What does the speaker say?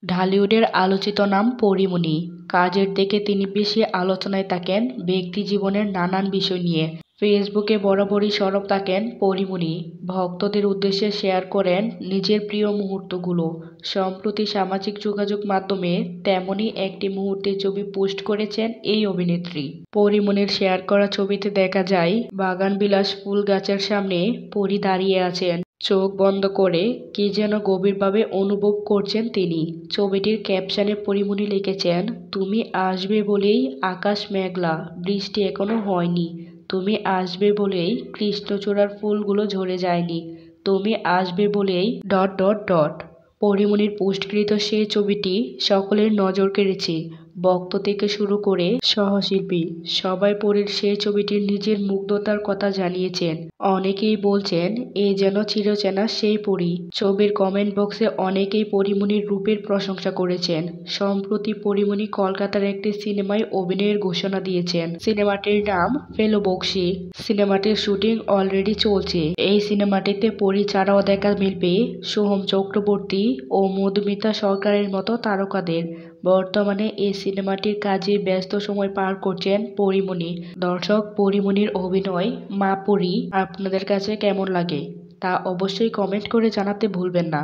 ঢালিউডের আলোচিত নাম পরীমণি। কাজের থেকে তিনি বেশি আলোচনায় থাকেন ব্যক্তি জীবনের নানান বিষয় নিয়ে। ফেসবুকে বরাবরই সরব থাকেন পরীমণি। ভক্তদের উদ্দেশ্যে শেয়ার করেন নিজের প্রিয় মুহূর্তগুলো। সম্প্রতি সামাজিক যোগাযোগ মাধ্যমে তেমনই একটি মুহূর্তের ছবি পোস্ট করেছেন এই অভিনেত্রী। পরীমণির শেয়ার করা ছবিতে দেখা যায় বাগানবিলাস ফুল গাছের সামনে পরী দাঁড়িয়ে আছেন। চোখ বন্ধ করে কি যেন গভীরভাবে অনুভব করছেন তিনি। ছবিটির ক্যাপশনে পরীমণি লিখেছেন, তুমি আসবে বলেই আকাশ মেঘলা, বৃষ্টি এখনো হয়নি। তুমি আসবে বলেই কৃষ্ণচূড়ার ফুলগুলো ঝরে যায়নি। তুমি আসবে বলেই ডট ডট ডট। পরীমণির পোস্টকৃত সেই ছবিটি সকলের নজর কেড়েছে। ভক্ত থেকে শুরু করে সহশিল্পী সবাই পরীর সেই ছবিটির নিজের মুগ্ধতার কথা জানিয়েছেন। অনেকেই বলছেন এ যেন চিরচেনা সেই পরী। ছবির কমেন্ট বক্সে অনেকেই পরীমণির রূপের প্রশংসা করেছেন। সম্প্রতি পরীমণি কলকাতার একটি সিনেমায় অভিনয়ের ঘোষণা দিয়েছেন। সিনেমাটির নাম ফেলো বক্সি। সিনেমাটির শুটিং অলরেডি চলছে। এই সিনেমাটিতে পরী ছাড়াও দেখা মিলবে সোহম চক্রবর্তী ও মধুমিতা সরকারের মতো তারকাদের। বর্তমানে এই সিনেমাটির কাজে ব্যস্ত সময় পার করছেন পরীমণি। দর্শক, পরীমণির অভিনয় মা পরী আপনাদের কাছে কেমন লাগে তা অবশ্যই কমেন্ট করে জানাতে ভুলবেন না।